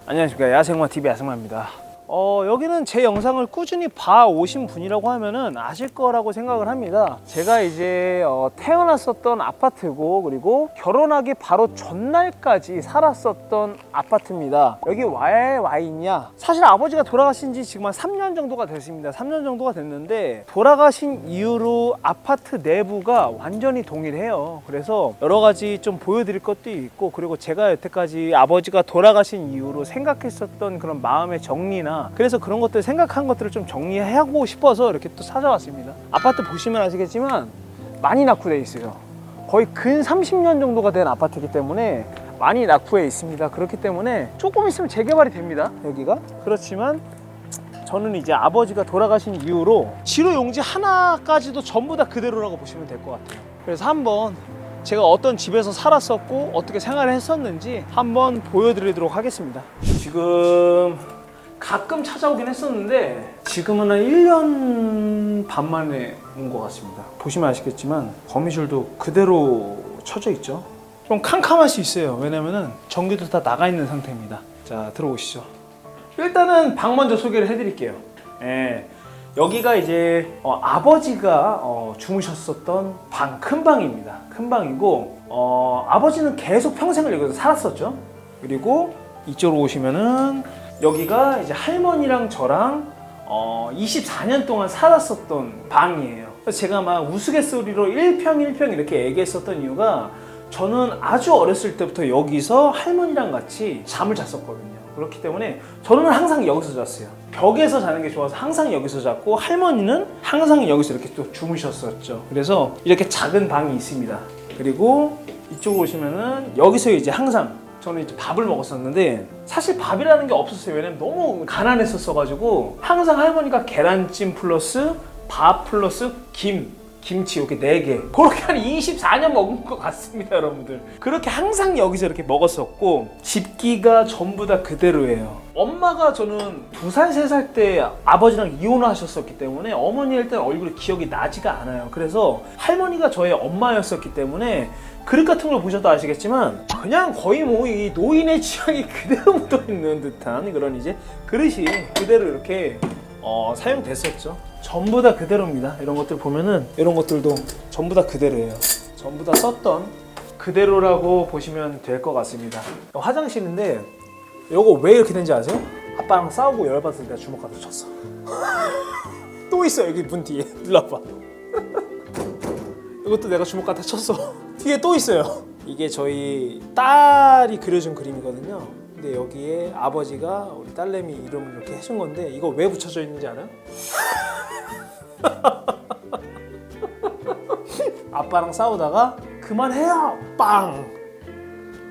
안녕하십니까, 야생마TV 야생마입니다. 여기는 제 영상을 꾸준히 봐오신 분이라고 하면은 아실 거라고 생각을 합니다. 제가 이제 태어났었던 아파트고, 그리고 결혼하기 바로 전날까지 살았었던 아파트입니다. 여기 왜 와 있냐? 사실 아버지가 돌아가신 지 지금 한 3년 정도가 됐습니다. 3년 정도가 됐는데, 돌아가신 이후로 아파트 내부가 완전히 동일해요. 그래서 여러 가지 좀 보여드릴 것도 있고, 그리고 제가 여태까지 아버지가 돌아가신 이후로 생각했었던 그런 마음의 정리나, 그래서 그런 것들, 생각한 것들을 좀 정리하고 싶어서 이렇게 또 찾아왔습니다. 아파트 보시면 아시겠지만 많이 낙후되어 있어요. 거의 근 30년 정도가 된 아파트이기 때문에 많이 낙후해 있습니다. 그렇기 때문에 조금 있으면 재개발이 됩니다, 여기가. 그렇지만 저는 이제 아버지가 돌아가신 이후로 지로 용지 하나까지도 전부 다 그대로라고 보시면 될 것 같아요. 그래서 한번 제가 어떤 집에서 살았었고 어떻게 생활을 했었는지 한번 보여드리도록 하겠습니다. 지금 가끔 찾아오긴 했었는데 지금은 한 1년 반 만에 온 것 같습니다. 보시면 아시겠지만 거미줄도 그대로 쳐져 있죠. 좀 캄캄할 수 있어요. 왜냐면은 전기도 다 나가 있는 상태입니다. 자, 들어오시죠. 일단은 방 먼저 소개를 해드릴게요. 여기가 이제 아버지가 주무셨었던 방, 큰 방입니다. 큰 방이고, 아버지는 계속 평생을 여기서 살았었죠. 그리고 이쪽으로 오시면은 여기가 이제 할머니랑 저랑 24년 동안 살았었던 방이에요. 그래서 제가 막 우스갯소리로 1평 1평 이렇게 얘기했었던 이유가, 저는 아주 어렸을 때부터 여기서 할머니랑 같이 잠을 잤었거든요. 그렇기 때문에 저는 항상 여기서 잤어요. 벽에서 자는 게 좋아서 항상 여기서 잤고, 할머니는 항상 여기서 이렇게 또 주무셨었죠. 그래서 이렇게 작은 방이 있습니다. 그리고 이쪽으로 오시면은 여기서 이제 항상 저는 이제 밥을 먹었었는데, 사실 밥이라는 게 없었어요. 왜냐면 너무 가난했었어가지고 항상 할머니가 계란찜 플러스 밥 플러스 김치 이렇게 4개, 그렇게 한 24년 먹은 것 같습니다, 여러분들. 그렇게 항상 여기서 이렇게 먹었었고, 집기가 전부 다 그대로예요. 엄마가 저는 2살, 3살 때 아버지랑 이혼을 하셨었기 때문에 어머니 일단 얼굴에 기억이 나지가 않아요. 그래서 할머니가 저의 엄마였었기 때문에 그릇 같은 걸 보셔도 아시겠지만 그냥 거의 뭐 이 노인의 취향이 그대로 묻어있는 듯한 그런 이제 그릇이 그대로 이렇게 사용됐었죠. 전부 다 그대로입니다. 이런 것들 보면은 이런 것들도 전부 다 그대로예요. 전부 다 썼던 그대로라고 보시면 될 것 같습니다. 화장실인데 요거 왜 이렇게 된지 아세요? 아빠랑 싸우고 열받아서 내가 주먹 갖다 쳤어. 또 있어, 여기 문 뒤에. 일로 와봐. 이것도 내가 주먹 갖다 쳤어. 뒤에 또 있어요. 이게 저희 딸이 그려준 그림이거든요. 근데 여기에 아버지가 우리 딸내미 이름을 이렇게 해준 건데, 이거 왜 붙여져 있는지 알아요? 아빠랑 싸우다가 그만해요! 빵!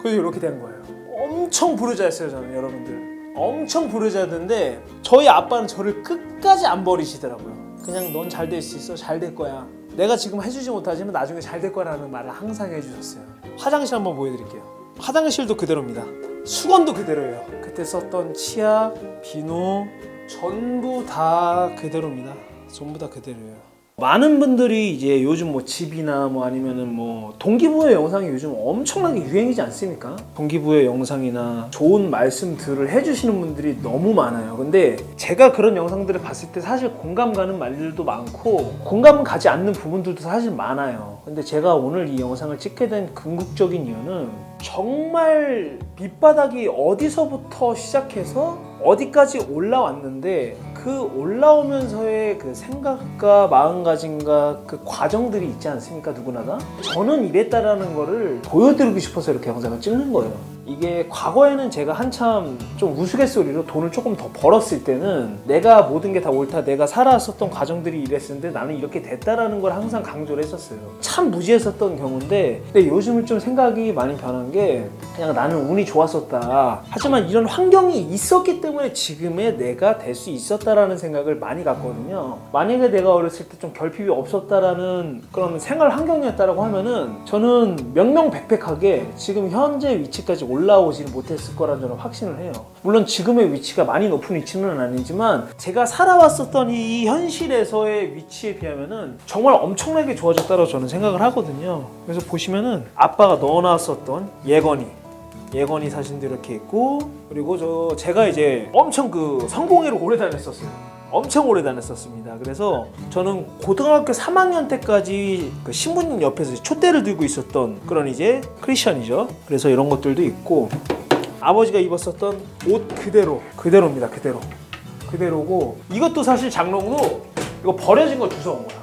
그래서 이렇게 된 거예요. 엄청 부르자였어요, 저는. 여러분들 엄청 부르자였는데 저희 아빠는 저를 끝까지 안 버리시더라고요. 그냥 넌 잘 될 수 있어, 잘 될 거야, 내가 지금 해주지 못하지만 나중에 잘 될 거라는 말을 항상 해주셨어요. 화장실 한번 보여드릴게요. 화장실도 그대로입니다. 수건도 그대로예요. 그때 썼던 치약, 비누 전부 다 그대로입니다. 전부 다 그대로예요. 많은 분들이 이제 요즘 뭐 집이나 뭐 아니면은 뭐 동기부여 영상이 요즘 엄청나게 유행이지 않습니까? 동기부여 영상이나 좋은 말씀들을 해주시는 분들이 너무 많아요. 근데 제가 그런 영상들을 봤을 때 사실 공감 가는 말들도 많고 공감 가지 않는 부분들도 사실 많아요. 근데 제가 오늘 이 영상을 찍게 된 궁극적인 이유는, 정말 밑바닥이 어디서부터 시작해서 어디까지 올라왔는데 그 올라오면서의 그 생각과 마음가짐과 그 과정들이 있지 않습니까? 누구나 다. 저는 이랬다라는 거를 보여드리고 싶어서 이렇게 영상을 찍는 거예요. 이게 과거에는 제가 한참 좀 우스갯소리로 돈을 조금 더 벌었을 때는 내가 모든 게 다 옳다, 내가 살아왔었던 과정들이 이랬었는데 나는 이렇게 됐다라는 걸 항상 강조를 했었어요. 참 무지했었던 경우인데, 근데 요즘은 좀 생각이 많이 변한 게, 그냥 나는 운이 좋았었다, 하지만 이런 환경이 있었기 때문에 지금의 내가 될 수 있었다라는 생각을 많이 갖거든요. 만약에 내가 어렸을 때 좀 결핍이 없었다라는 그런 생활 환경이었다라고 하면은 저는 명명백백하게 지금 현재 위치까지 올라오지는 못했을 거라는 저는 확신을 해요. 물론 지금의 위치가 많이 높은 위치는 아니지만 제가 살아왔었던 이 현실에서의 위치에 비하면은 정말 엄청나게 좋아졌다고 저는 생각을 하거든요. 그래서 보시면은 아빠가 넣어놨었던 예건이, 예건이 사진도 이렇게 있고, 그리고 제가 이제 엄청 그 성공회로 오래 다녔었어요. 엄청 오래 다녔었습니다. 그래서 저는 고등학교 3학년 때까지 그 신부님 옆에서 촛대를 들고 있었던 그런 이제 크리스천이죠. 그래서 이런 것들도 있고, 아버지가 입었었던 옷 그대로입니다. 그대로고, 이것도 사실 장롱으로 이거 버려진 거 주워온 거야.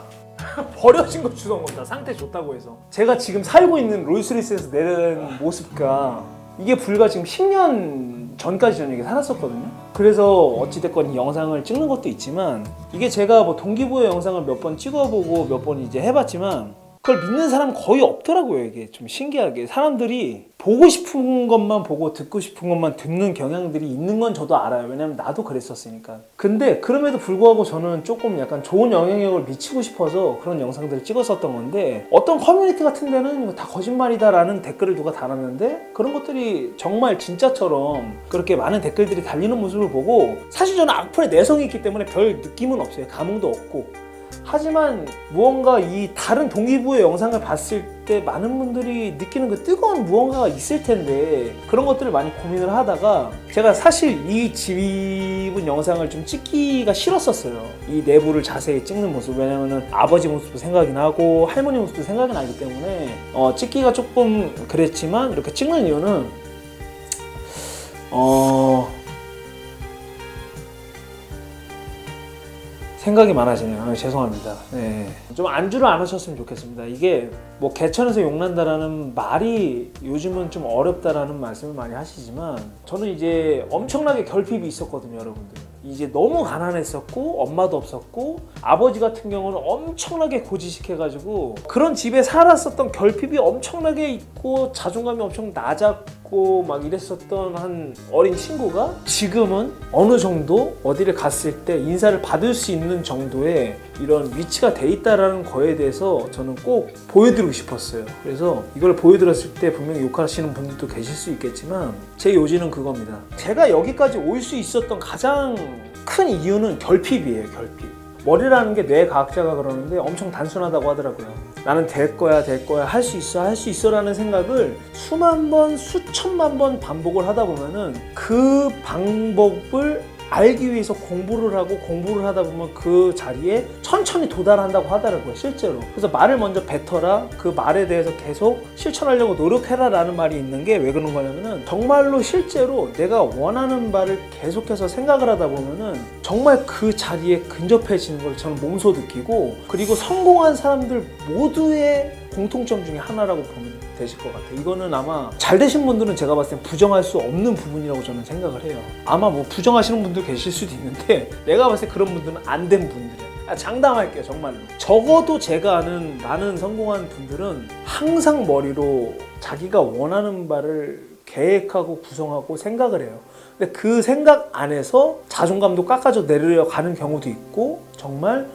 버려진 거 주워온 겁니다. 상태 좋다고 해서. 제가 지금 살고 있는 롤스로이스에서 내린 모습과 이게 불과 지금 10년 전까지 저는 이게 살았었거든요. 그래서 어찌됐건 이 영상을 찍는 것도 있지만, 이게 제가 뭐 동기부여 영상을 몇 번 찍어보고 몇 번 이제 해봤지만 그걸 믿는 사람은 거의 없더라고요. 이게 좀 신기하게 사람들이 보고 싶은 것만 보고 듣고 싶은 것만 듣는 경향들이 있는 건 저도 알아요. 왜냐면 나도 그랬었으니까. 근데 그럼에도 불구하고 저는 조금 약간 좋은 영향력을 미치고 싶어서 그런 영상들을 찍었었던 건데, 어떤 커뮤니티 같은 데는 이거 다 거짓말이다 라는 댓글을 누가 달았는데, 그런 것들이 정말 진짜처럼 그렇게 많은 댓글들이 달리는 모습을 보고, 사실 저는 악플에 내성이 있기 때문에 별 느낌은 없어요. 감흥도 없고. 하지만 무언가 이 다른 동기부여 영상을 봤을 때 많은 분들이 느끼는 그 뜨거운 무언가가 있을 텐데, 그런 것들을 많이 고민을 하다가 제가 사실 이 집은 영상을 좀 찍기가 싫었었어요. 이 내부를 자세히 찍는 모습. 왜냐면은 아버지 모습도 생각이 나고 할머니 모습도 생각이 나기 때문에 찍기가 조금 그랬지만, 이렇게 찍는 이유는 생각이 많아지네요. 죄송합니다. 네. 좀 안주를 안 하셨으면 좋겠습니다. 이게 뭐 개천에서 욕난다라는 말이 요즘은 좀 어렵다라는 말씀을 많이 하시지만, 저는 이제 엄청나게 결핍이 있었거든요, 여러분들. 이제 너무 가난했었고 엄마도 없었고, 아버지 같은 경우는 엄청나게 고지식해가지고 그런 집에 살았었던 결핍이 엄청나게 있고 자존감이 엄청 낮았고 막 이랬었던 한 어린 친구가 지금은 어느 정도 어디를 갔을 때 인사를 받을 수 있는 정도의 이런 위치가 돼 있다라는 거에 대해서 저는 꼭 보여드리고 싶었어요. 그래서 이걸 보여드렸을 때 분명히 욕하시는 분들도 계실 수 있겠지만, 제 요지는 그겁니다. 제가 여기까지 올 수 있었던 가장 큰 이유는 결핍이에요. 결핍. 머리라는 게 뇌과학자가 그러는데 엄청 단순하다고 하더라고요. 나는 될 거야 할 수 있어 라는 생각을 수만 번 수천만 번 반복을 하다 보면은 그 방법을 알기 위해서 공부를 하다 보면 그 자리에 천천히 도달한다고 하더라고요, 실제로. 그래서 말을 먼저 뱉어라, 그 말에 대해서 계속 실천하려고 노력해라 라는 말이 있는 게 왜 그런 거냐면은, 정말로 실제로 내가 원하는 바를 계속해서 생각을 하다 보면은 정말 그 자리에 근접해지는 걸 저는 몸소 느끼고, 그리고 성공한 사람들 모두의 공통점 중에 하나라고 보면 되실 것 같아요. 이거는 아마 잘 되신 분들은 제가 봤을 땐 부정할 수 없는 부분이라고 저는 생각을 해요. 아마 뭐 부정하시는 분들 계실 수도 있는데, 내가 봤을 때 그런 분들은 안 된 분들이야. 장담할게요, 정말로. 적어도 제가 아는 많은 성공한 분들은 항상 머리로 자기가 원하는 바를 계획하고 구성하고 생각을 해요. 근데 그 생각 안에서 자존감도 깎아져 내려가는 경우도 있고, 정말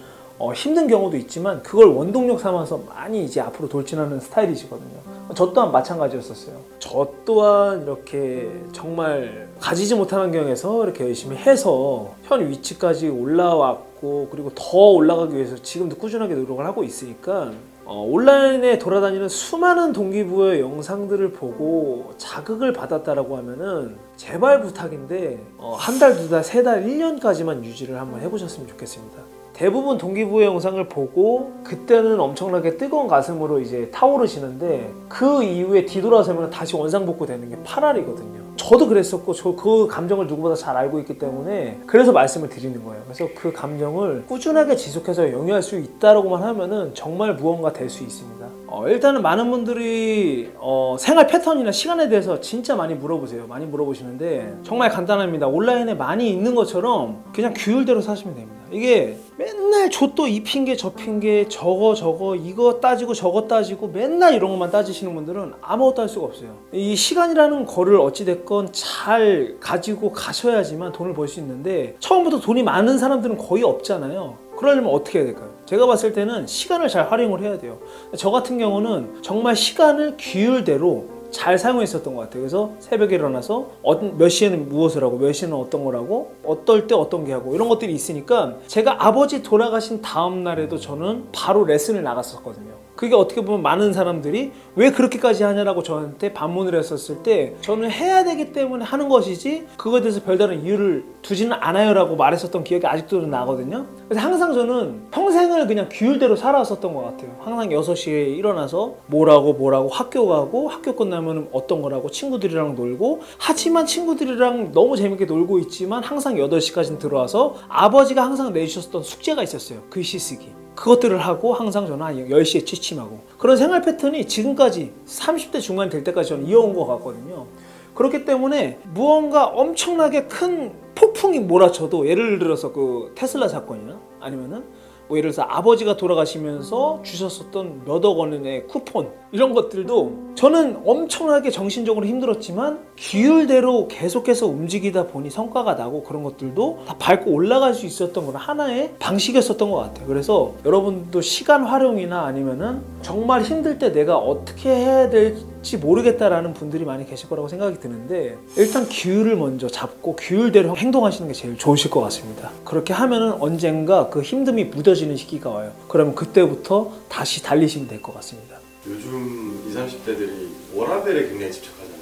힘든 경우도 있지만 그걸 원동력 삼아서 많이 이제 앞으로 돌진하는 스타일이시거든요. 저 또한 마찬가지였었어요. 저 또한 이렇게 정말 가지지 못한 환경에서 이렇게 열심히 해서 현 위치까지 올라왔고, 그리고 더 올라가기 위해서 지금도 꾸준하게 노력을 하고 있으니까, 온라인에 돌아다니는 수많은 동기부여 영상들을 보고 자극을 받았다라고 하면은 제발 부탁인데 한 달, 두 달, 세 달, 1년까지만 유지를 한번 해보셨으면 좋겠습니다. 대부분 동기부여 영상을 보고 그때는 엄청나게 뜨거운 가슴으로 이제 타오르시는데, 그 이후에 뒤돌아서면 다시 원상복구 되는 게 8알이거든요. 저도 그랬었고, 저 그 감정을 누구보다 잘 알고 있기 때문에 그래서 말씀을 드리는 거예요. 그래서 그 감정을 꾸준하게 지속해서 영위할 수 있다라고만 하면은 정말 무언가 될 수 있습니다. 일단은 많은 분들이 생활 패턴이나 시간에 대해서 진짜 많이 물어보세요. 많이 물어보시는데 정말 간단합니다. 온라인에 많이 있는 것처럼 그냥 규율대로 사시면 됩니다. 이게 맨날 저 또 이 핑계 저 핑계 저거 이거 따지고 저거 따지고 맨날 이런 것만 따지시는 분들은 아무것도 할 수가 없어요. 이 시간이라는 거를 어찌됐건 잘 가지고 가셔야지만 돈을 벌 수 있는데, 처음부터 돈이 많은 사람들은 거의 없잖아요. 그러려면 어떻게 해야 될까요? 제가 봤을 때는 시간을 잘 활용을 해야 돼요. 저 같은 경우는 정말 시간을 규율대로 잘 사용했었던 것 같아요. 그래서 새벽에 일어나서 몇 시에는 무엇을 하고 몇 시에는 어떤 걸 하고 어떨 때 어떤 게 하고 이런 것들이 있으니까, 제가 아버지 돌아가신 다음 날에도 저는 바로 레슨을 나갔었거든요. 그게 어떻게 보면 많은 사람들이 왜 그렇게까지 하냐라고 저한테 반문을 했었을 때 저는 해야 되기 때문에 하는 것이지 그거에 대해서 별다른 이유를 두지는 않아요 라고 말했었던 기억이 아직도 나거든요. 그래서 항상 저는 평생을 그냥 규율대로 살아왔었던 것 같아요. 항상 6시에 일어나서 뭐라고 학교 가고 학교 끝나면 어떤 거라고 친구들이랑 놀고, 하지만 친구들이랑 너무 재밌게 놀고 있지만 항상 8시까지는 들어와서 아버지가 항상 내주셨던 숙제가 있었어요. 글씨 쓰기. 그것들을 하고 항상 저는 한 10시에 취침하고, 그런 생활 패턴이 지금까지 30대 중반 될 때까지 저는 이어온 것 같거든요. 그렇기 때문에 무언가 엄청나게 큰 폭풍이 몰아쳐도, 예를 들어서 그 테슬라 사건이나 아니면은 뭐 예를 들어서 아버지가 돌아가시면서 주셨었던 몇억 원의 쿠폰, 이런 것들도 저는 엄청나게 정신적으로 힘들었지만 규율대로 계속해서 움직이다 보니 성과가 나고, 그런 것들도 다 밟고 올라갈 수 있었던 건 하나의 방식이었었던 것 같아요. 그래서 여러분도 시간 활용이나 아니면은 정말 힘들 때 내가 어떻게 해야 될지 모르겠다라는 분들이 많이 계실 거라고 생각이 드는데, 일단 규율을 먼저 잡고 규율대로 행동하시는 게 제일 좋으실 것 같습니다. 그렇게 하면은 언젠가 그 힘듦이 무뎌지는 시기가 와요. 그러면 그때부터 다시 달리시면 될 것 같습니다. 요즘 20, 30대들이 워라밸에 굉장히 집착하잖아요.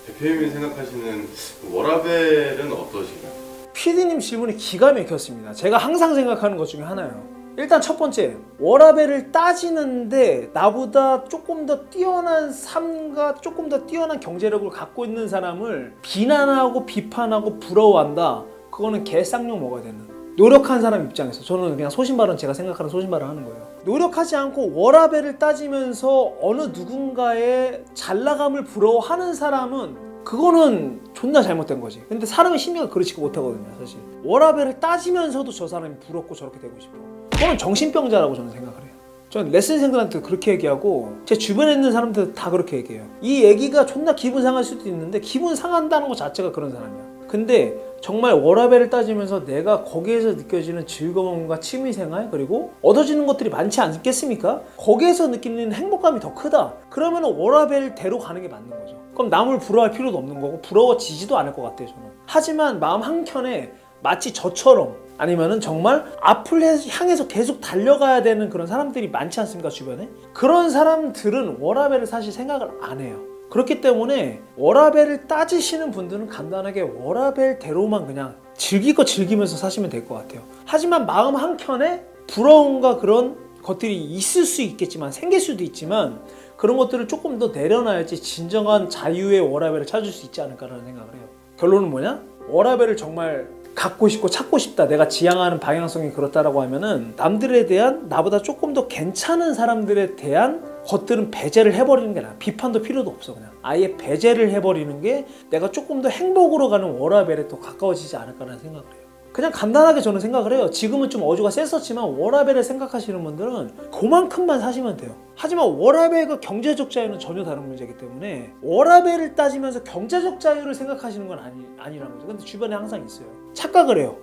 대표님이 생각하시는 워라밸은 어떠신가요? PD님 질문이 기가 막혔습니다. 제가 항상 생각하는 것 중에 하나예요. 일단 첫 번째, 워라밸을 따지는데 나보다 조금 더 뛰어난 삶과 조금 더 뛰어난 경제력을 갖고 있는 사람을 비난하고 비판하고 부러워한다. 그거는 개쌍욕 먹어야 되는. 노력한 사람 입장에서 저는 그냥 소신발언, 제가 생각하는 소신발언 하는 거예요. 노력하지 않고 워라밸을 따지면서 어느 누군가의 잘나감을 부러워하는 사람은 그거는 존나 잘못된 거지. 근데 사람의 심리가 그렇지가 못하거든요, 사실. 워라밸을 따지면서도 저 사람이 부럽고 저렇게 되고 싶어. 그거는 정신병자라고 저는 생각을 해요. 저는 레슨생들한테 그렇게 얘기하고 제 주변에 있는 사람들 다 그렇게 얘기해요. 이 얘기가 존나 기분 상할 수도 있는데 기분 상한다는 것 자체가 그런 사람이야. 근데 정말 워라밸을 따지면서 내가 거기에서 느껴지는 즐거움과 취미생활, 그리고 얻어지는 것들이 많지 않겠습니까? 거기에서 느끼는 행복감이 더 크다. 그러면 워라밸대로 가는 게 맞는 거죠. 그럼 남을 부러워할 필요도 없는 거고 부러워지지도 않을 것 같아요, 저는. 하지만 마음 한켠에 마치 저처럼, 아니면은 정말 앞을 향해서 계속 달려가야 되는 그런 사람들이 많지 않습니까, 주변에? 그런 사람들은 워라밸을 사실 생각을 안 해요. 그렇기 때문에 워라밸을 따지시는 분들은 간단하게 워라밸대로만 그냥 즐기고 즐기면서 사시면 될 것 같아요. 하지만 마음 한켠에 부러움과 그런 것들이 있을 수 있겠지만, 생길 수도 있지만, 그런 것들을 조금 더 내려놔야지 진정한 자유의 워라밸을 찾을 수 있지 않을까라는 생각을 해요. 결론은 뭐냐? 워라밸을 정말 갖고 싶고 찾고 싶다, 내가 지향하는 방향성이 그렇다라고 하면은 남들에 대한, 나보다 조금 더 괜찮은 사람들에 대한 것들은 배제를 해버리는 게 나아. 비판도 필요도 없어. 그냥 아예 배제를 해버리는 게 내가 조금 더 행복으로 가는 워라밸에 더 가까워지지 않을까라는 생각을 해요. 그냥 간단하게 저는 생각을 해요. 지금은 좀 어조가 셌었지만 워라밸을 생각하시는 분들은 그만큼만 사시면 돼요. 하지만 워라밸과 경제적 자유는 전혀 다른 문제이기 때문에 워라밸을 따지면서 경제적 자유를 생각하시는 건 아니라는 거죠. 근데 주변에 항상 있어요. 착각을 해요,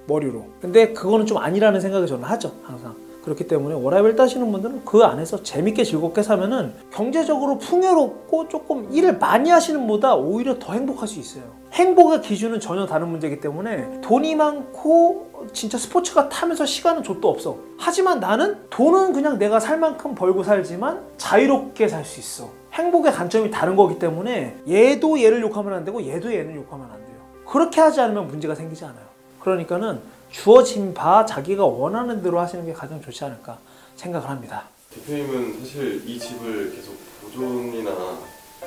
머리로. 근데 그거는 좀 아니라는 생각을 저는 하죠, 항상. 그렇기 때문에 워라밸 따시는 분들은 그 안에서 재밌게 즐겁게 사면은 경제적으로 풍요롭고 조금 일을 많이 하시는 분보다 오히려 더 행복할 수 있어요. 행복의 기준은 전혀 다른 문제이기 때문에 돈이 많고 진짜 스포츠카 타면서 시간은 좆도 없어. 하지만 나는 돈은 그냥 내가 살 만큼 벌고 살지만 자유롭게 살 수 있어. 행복의 관점이 다른 거기 때문에 얘도 얘를 욕하면 안 되고 얘도 얘를 욕하면 안 돼요. 그렇게 하지 않으면 문제가 생기지 않아요. 그러니까는 주어진 바 자기가 원하는 대로 하시는 게 가장 좋지 않을까 생각을 합니다. 대표님은 사실 이 집을 계속 보존이나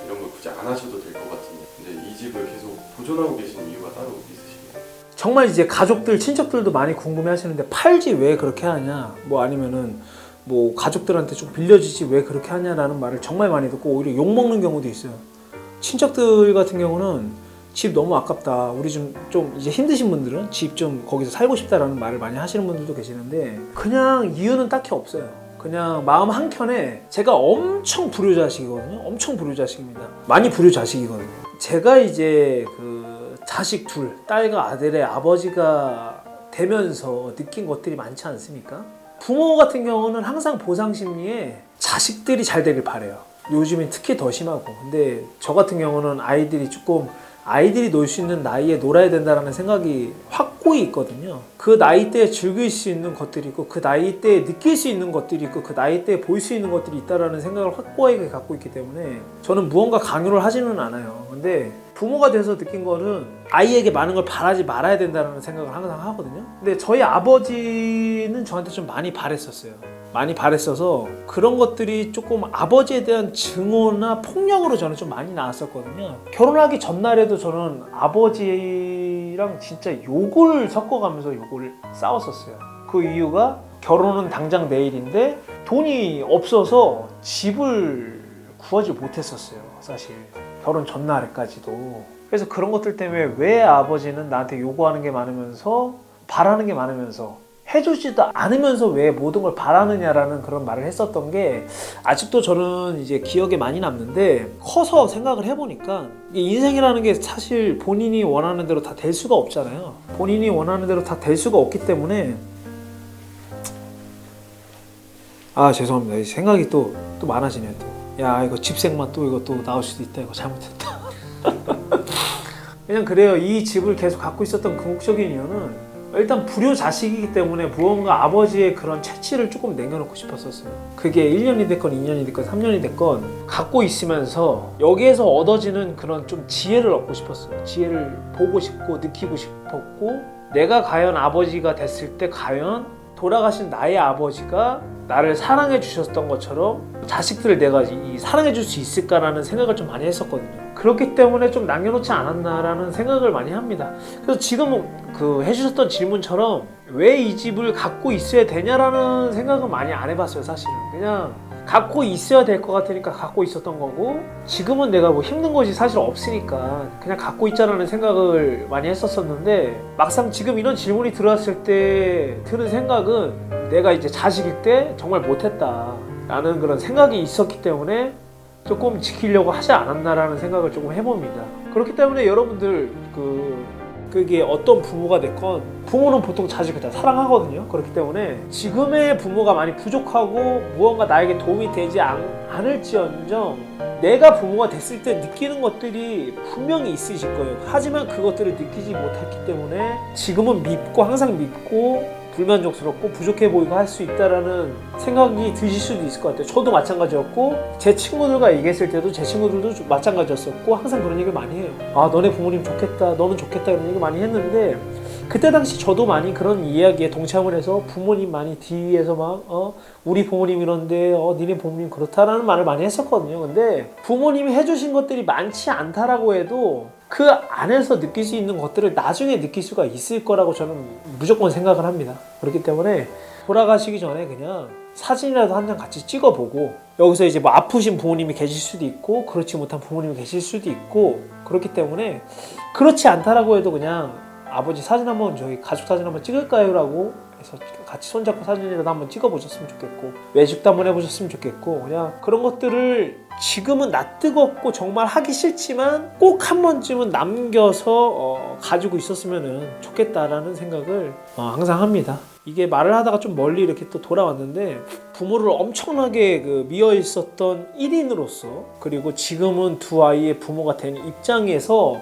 이런 걸 굳이 안 하셔도 될 것 같은데, 근데 이 집을 계속 보존하고 계시는 이유가 따로 있으신가요? 정말 이제 가족들, 친척들도 많이 궁금해 하시는데 팔지 왜 그렇게 하냐, 뭐 아니면은 뭐 가족들한테 좀 빌려주지 왜 그렇게 하냐라는 말을 정말 많이 듣고 오히려 욕먹는 경우도 있어요. 친척들 같은 경우는 집 너무 아깝다, 우리 좀 이제 힘드신 분들은 집 좀 거기서 살고 싶다라는 말을 많이 하시는 분들도 계시는데, 그냥 이유는 딱히 없어요. 그냥 마음 한켠에, 제가 엄청 불효자식이거든요. 엄청 불효자식입니다. 많이 불효자식이거든요. 제가 이제 그 자식 둘, 딸과 아들의 아버지가 되면서 느낀 것들이 많지 않습니까? 부모 같은 경우는 항상 보상 심리에 자식들이 잘 되길 바래요. 요즘엔 특히 더 심하고. 근데 저 같은 경우는 아이들이 놀 수 있는 나이에 놀아야 된다는 생각이 확 확고히 있거든요. 그 나이대에 즐길 수 있는 것들이 있고 그 나이대에 느낄 수 있는 것들이 있고 그 나이대에 볼 수 있는 것들이 있다라는 생각을 확고하게 갖고 있기 때문에 저는 무언가 강요를 하지는 않아요. 근데 부모가 돼서 느낀 거는 아이에게 많은 걸 바라지 말아야 된다는 생각을 항상 하거든요. 근데 저희 아버지는 저한테 좀 많이 바랬었어요. 많이 바랬어서 그런 것들이 조금 아버지에 대한 증오나 폭력으로 저는 좀 많이 나왔었거든요. 결혼하기 전날에도 저는 아버지랑 진짜 욕을 섞어가면서 욕을 싸웠었어요. 그 이유가 결혼은 당장 내일인데 돈이 없어서 집을 구하지 못했었어요. 사실 결혼 전날에까지도. 그래서 그런 것들 때문에 왜 아버지는 나한테 요구하는 게 많으면서 바라는 게 많으면서 해주지도 않으면서 왜 모든 걸 바라느냐라는 그런 말을 했었던 게 아직도 저는 이제 기억에 많이 남는데, 커서 생각을 해보니까 인생이라는 게 사실 본인이 원하는 대로 다 될 수가 없잖아요. 본인이 원하는 대로 다 될 수가 없기 때문에 죄송합니다. 생각이 또 많아지네요. 야, 이거 집생만 또 이거 또 나올 수도 있다. 이거 잘못했다. 그냥 그래요. 이 집을 계속 갖고 있었던 궁극적인 이유는 일단 불효 자식이기 때문에 무언가 아버지의 그런 채취를 조금 남겨놓고 싶었었어요. 그게 1년이 됐건 2년이 됐건 3년이 됐건 갖고 있으면서 여기에서 얻어지는 그런 좀 지혜를 얻고 싶었어요. 지혜를 보고 싶고 느끼고 싶었고, 내가 과연 아버지가 됐을 때 과연 돌아가신 나의 아버지가 나를 사랑해 주셨던 것처럼 자식들을 내가 사랑해 줄 수 있을까라는 생각을 좀 많이 했었거든요. 그렇기 때문에 좀 남겨놓지 않았나라는 생각을 많이 합니다. 그래서 지금 해주셨던 질문처럼 왜 이 집을 갖고 있어야 되냐라는 생각은 많이 안 해봤어요. 사실은 그냥 갖고 있어야 될 것 같으니까 갖고 있었던 거고, 지금은 내가 뭐 힘든 것이 사실 없으니까 그냥 갖고 있자라는 생각을 많이 했었었는데, 막상 지금 이런 질문이 들어왔을 때 드는 생각은 내가 이제 자식일 때 정말 못했다 라는 그런 생각이 있었기 때문에 조금 지키려고 하지 않았나라는 생각을 조금 해봅니다. 그렇기 때문에 여러분들 그게 어떤 부모가 됐건 부모는 보통 자식을 다 사랑하거든요. 그렇기 때문에 지금의 부모가 많이 부족하고 무언가 나에게 도움이 되지 않을지언정 내가 부모가 됐을 때 느끼는 것들이 분명히 있으실 거예요. 하지만 그것들을 느끼지 못했기 때문에 지금은 밉고 항상 밉고 불만족스럽고 부족해 보이고 할 수 있다라는 생각이 드실 수도 있을 것 같아요. 저도 마찬가지였고 제 친구들과 얘기했을 때도 제 친구들도 마찬가지였었고 항상 그런 얘기를 많이 해요. 너네 부모님 좋겠다, 너는 좋겠다 이런 얘기 많이 했는데, 그때 당시 저도 많이 그런 이야기에 동참을 해서 부모님 많이 뒤에서 막 우리 부모님 이런데 니네 부모님 그렇다라는 말을 많이 했었거든요. 근데 부모님이 해주신 것들이 많지 않다라고 해도 그 안에서 느낄 수 있는 것들을 나중에 느낄 수가 있을 거라고 저는 무조건 생각을 합니다. 그렇기 때문에 돌아가시기 전에 그냥 사진이라도 한 장 같이 찍어보고, 여기서 이제 뭐 아프신 부모님이 계실 수도 있고 그렇지 못한 부모님이 계실 수도 있고, 그렇기 때문에 그렇지 않다라고 해도 그냥 아버지 사진 한번, 저희 가족 사진 한번 찍을까요? 라고 해서 같이 손잡고 사진이라도 한번 찍어보셨으면 좋겠고, 외식도 한번 해보셨으면 좋겠고, 그냥 그런 것들을 지금은 낯뜨겁고 정말 하기 싫지만 꼭 한 번쯤은 남겨서 가지고 있었으면 좋겠다라는 생각을 항상 합니다. 이게 말을 하다가 좀 멀리 이렇게 또 돌아왔는데, 부모를 엄청나게 미어 있었던 1인으로서, 그리고 지금은 두 아이의 부모가 된 입장에서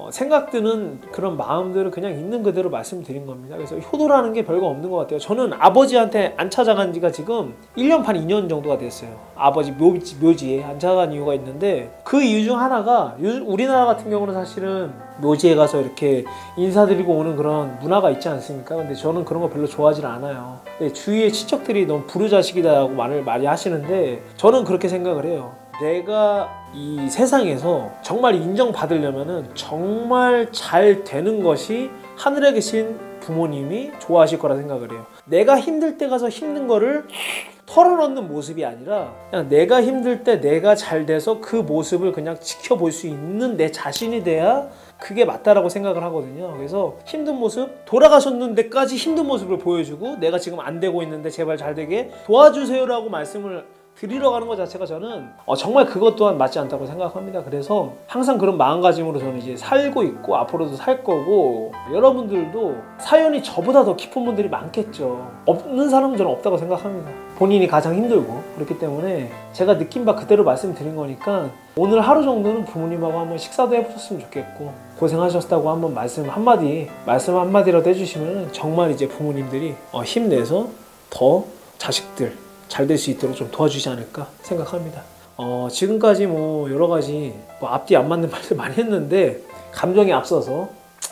생각드는 그런 마음들을 그냥 있는 그대로 말씀드린 겁니다. 그래서 효도라는 게 별거 없는 것 같아요. 저는 아버지한테 안 찾아간 지가 지금 1년 반 2년 정도가 됐어요. 아버지 묘지에 안 찾아간 이유가 있는데, 그 이유 중 하나가 우리나라 같은 경우는 사실은 묘지에 가서 이렇게 인사드리고 오는 그런 문화가 있지 않습니까? 근데 저는 그런 거 별로 좋아하지 않아요. 주위의 친척들이 너무 불효자식이다라고 말을 많이 하시는데, 저는 그렇게 생각을 해요. 내가 이 세상에서 정말 인정받으려면은 정말 잘 되는 것이 하늘에 계신 부모님이 좋아하실 거라 생각을 해요. 내가 힘들 때 가서 힘든 거를 털어놓는 모습이 아니라, 그냥 내가 힘들 때 내가 잘 돼서 그 모습을 그냥 지켜볼 수 있는 내 자신이 돼야 그게 맞다라고 생각을 하거든요. 그래서 힘든 모습, 돌아가셨는데까지 힘든 모습을 보여주고, 내가 지금 안 되고 있는데 제발 잘 되게 도와주세요라고 말씀을 드리러 가는 것 자체가 저는 정말 그것 또한 맞지 않다고 생각합니다. 그래서 항상 그런 마음가짐으로 저는 이제 살고 있고 앞으로도 살 거고, 여러분들도 사연이 저보다 더 깊은 분들이 많겠죠. 없는 사람은 저는 없다고 생각합니다. 본인이 가장 힘들고, 그렇기 때문에 제가 느낀 바 그대로 말씀드린 거니까 오늘 하루 정도는 부모님하고 한번 식사도 해보셨으면 좋겠고, 고생하셨다고 한번 말씀 한마디라도 해주시면 정말 이제 부모님들이 힘내서 더 자식들 잘 될 수 있도록 좀 도와주지 않을까 생각합니다. 지금까지 뭐 여러 가지 앞뒤 안 맞는 말들 많이 했는데, 감정이 앞서서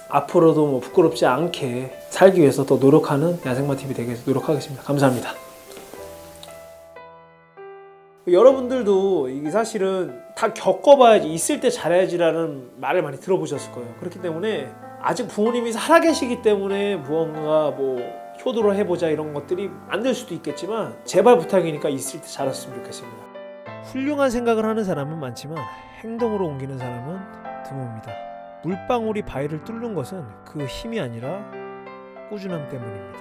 앞으로도 뭐 부끄럽지 않게 살기 위해서 더 노력하는 야생마TV 되게 노력하겠습니다. 감사합니다. 여러분들도 이게 사실은 다 겪어봐야지, 있을 때 잘해야지라는 말을 많이 들어보셨을 거예요. 그렇기 때문에 아직 부모님이 살아계시기 때문에 무언가 뭐 효도를 해보자 이런 것들이 안 될 수도 있겠지만, 제발 부탁이니까 있을 때 잘했으면 좋겠습니다. 훌륭한 생각을 하는 사람은 많지만 행동으로 옮기는 사람은 드뭅니다. 물방울이 바위를 뚫는 것은 그 힘이 아니라 꾸준함 때문입니다.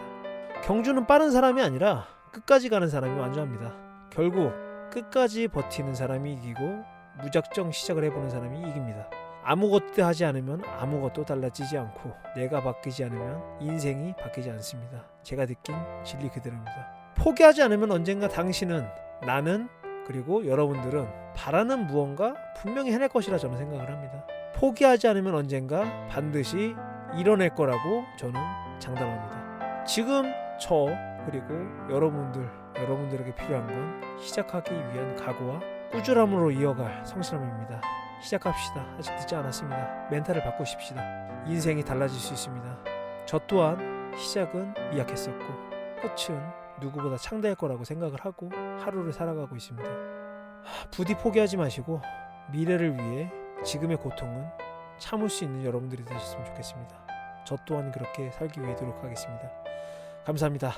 경주는 빠른 사람이 아니라 끝까지 가는 사람이 완주합니다. 결국 끝까지 버티는 사람이 이기고, 무작정 시작을 해보는 사람이 이깁니다. 아무것도 하지 않으면 아무것도 달라지지 않고, 내가 바뀌지 않으면 인생이 바뀌지 않습니다. 제가 느낀 진리 그대로입니다. 포기하지 않으면 언젠가 당신은, 나는, 그리고 여러분들은 바라는 무언가 분명히 해낼 것이라 저는 생각을 합니다. 포기하지 않으면 언젠가 반드시 이뤄낼 거라고 저는 장담합니다. 지금 저 그리고 여러분들에게 필요한 건 시작하기 위한 각오와 꾸준함으로 이어갈 성실함입니다. 시작합시다. 아직 늦지 않았습니다. 멘탈을 바꾸십시다. 인생이 달라질 수 있습니다. 저 또한 시작은 미약했었고 끝은 누구보다 창대할 거라고 생각을 하고 하루를 살아가고 있습니다. 부디 포기하지 마시고, 미래를 위해 지금의 고통은 참을 수 있는 여러분들이 되셨으면 좋겠습니다. 저 또한 그렇게 살기 위해 노력하겠습니다. 감사합니다.